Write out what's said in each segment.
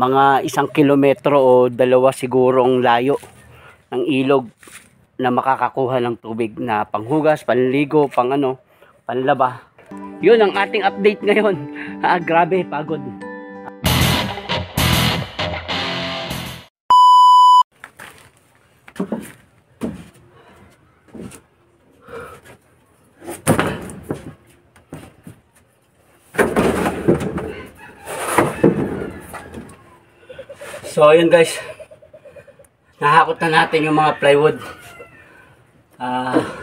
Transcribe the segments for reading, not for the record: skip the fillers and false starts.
Mga 1 kilometro o 2 siguro ang layo ng ilog na makakakuha ng tubig na panghugas, panligo, panlaba. Yun ang ating update ngayon. Grabe, pagod. So ayun guys, nahakot na natin yung mga plywood.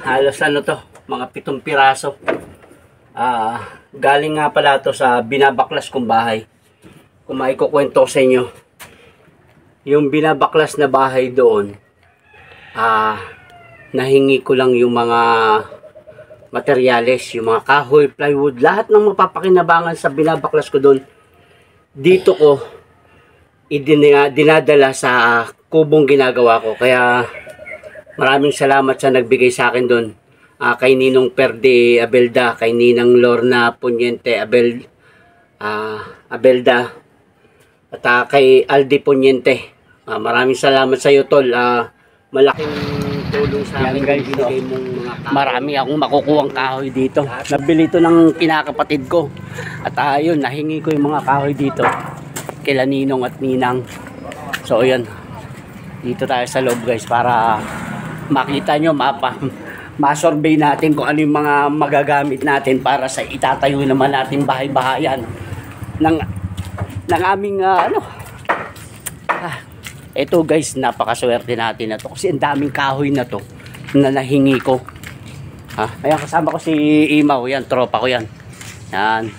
Halos mga 7 piraso. Galing nga pala to sa binabaklas kong bahay. Kung maikukwento sa inyo, yung binabaklas na bahay doon, nahingi ko lang yung mga materyales, yung mga kahoy, plywood, lahat ng mapapakinabangan sa binabaklas ko doon. Dito ko dinadala sa kubong ginagawa ko. Kaya maraming salamat sa nagbigay sa akin doon. Kay Ninong Perde Abelda, kay Ninang Lorna Punyente Abelda, at kay Aldi Punyente. Maraming salamat sa iyo, tol. Malaking tulong sa akin guys, binigay mong mga kahoy. Marami akong makukuhang kahoy dito. Nabili ito ng kinakapatid ko. At ayun, nahingi ko yung mga kahoy dito kila Ninong at Ninang. So ayan, dito tayo sa loob guys para makita nyo, ma-survey natin kung ano yung mga magagamit natin para sa itatayo naman natin bahay-bahayan ng aming ito guys, napakaswerte natin na to kasi ang daming kahoy na to na nahingi ko. Ayan, kasama ko si Imaw, yan, tropa ko yan. Yan,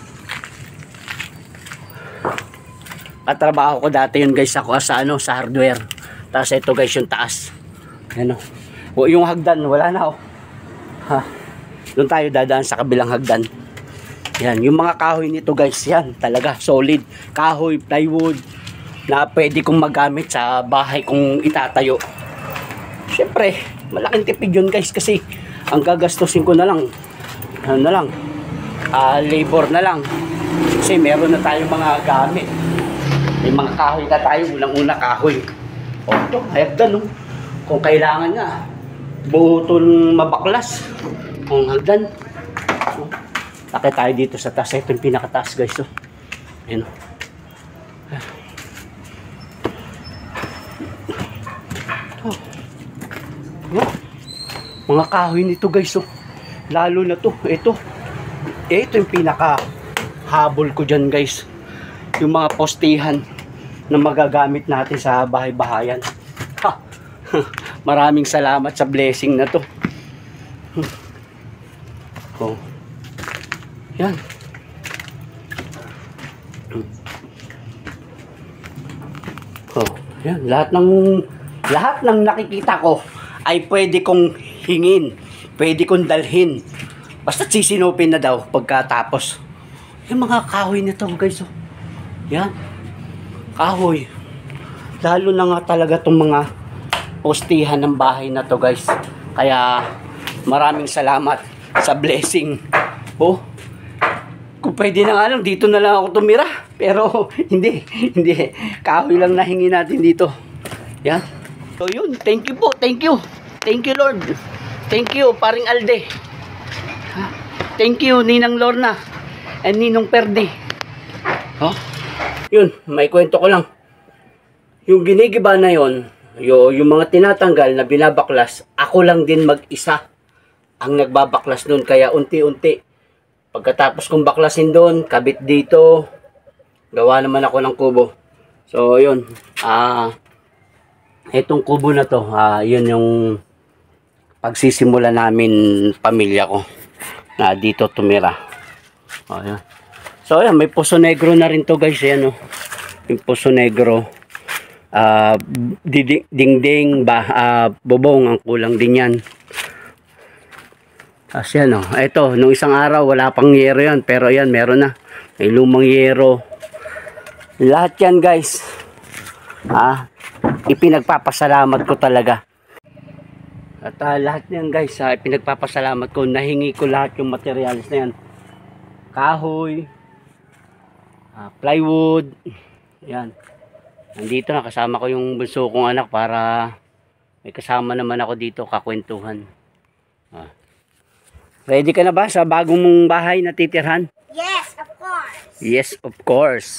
katrabaho ko dati yun guys, ako sa hardware. Tapos ito guys yung taas. Ano? Yung hagdan wala na doon tayo dadaan sa kabilang hagdan. Yan, yung mga kahoy nito guys, yan talaga solid kahoy, plywood na pwede kong magamit sa bahay kong itatayo. Syempre, malaking tipid yun guys kasi ang gagastusin ko na lang labor na lang kasi meron na tayong mga gamit. May mga kahoy na tayo, unang-una kahoy. Ito, hagdan kung kailangan nga buutong mabaklas kung hagdan. Laki tayo dito sa taas. Ito yung pinakataas guys. Ayan. Mga kahoy nito guys. Lalo na to. Ito yung pinaka habol ko dyan guys. Yung mga postihan na magagamit natin sa bahay-bahayan. Maraming salamat sa blessing na to. Yan. Yan, lahat ng nakikita ko ay pwede kong hingin, pwede kong dalhin. Basta sisinupin na daw pagkatapos. Yung mga kahoy nito guys. Yan, kahoy. Lalo na nga talaga itong mga postihan ng bahay na to guys. Kaya maraming salamat sa blessing. Kung pwede na nga lang, dito na lang ako tumira. Pero hindi. Kahoy lang nahingi natin dito. Yan. So yun, thank you po, thank you. Thank you Lord. Thank you paring Alde. Thank you Ninang Lorna and Ninong Perde. Yun, may kwento ko lang. Yung ginigiba na yon, yung mga tinatanggal na binabaklas, ako lang din mag-isa ang nagbabaklas doon. Kaya unti-unti, pagkatapos kong baklasin doon, kabit dito, gawa naman ako ng kubo. So yun, itong kubo na to, yun yung pagsisimula namin pamilya ko na dito tumira. Yun. So ayan, may Poso Negro na rin to guys. Ayan yung Poso Negro. Dingding bubong ang kulang din yan. Kasi ito, nung isang araw wala pang yero yan, pero ayan, meron na. May lumang yero. Lahat yan guys, ipinagpapasalamat ko talaga. At lahat yan guys, ipinagpapasalamat ko. Nahingi ko lahat yung materials na yan. Kahoy, plywood, yan. Nandito na, kasama ko yung bunso kong anak para may kasama naman ako dito kakwentuhan. Ready ka na ba sa bagong mong bahay na titirhan? Yes, of course. Yes, of course.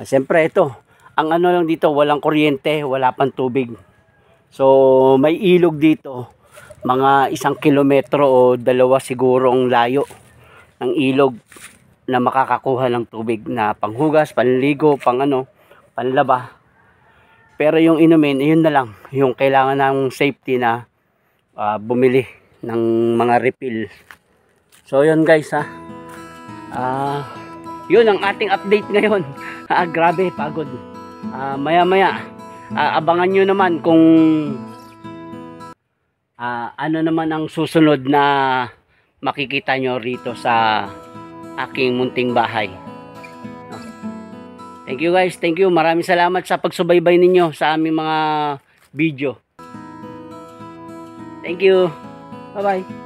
Siyempre ito, ang ano lang dito, walang kuryente, wala pang tubig. So may ilog dito, mga 1 kilometro o 2 siguro ang layo ng ilog na makakakuha ng tubig na panghugas, panligo, panlaba. Pero yung inumin, yun na lang, yung kailangan ng safety na bumili ng mga refill. So yun guys ha. Yun ang ating update ngayon. Grabe, pagod. Maya maya abangan nyo naman kung ano naman ang susunod na makikita nyo rito sa aking munting bahay. Thank you guys, thank you. Maraming salamat sa pagsubaybay ninyo sa aming mga video. Thank you. Bye bye.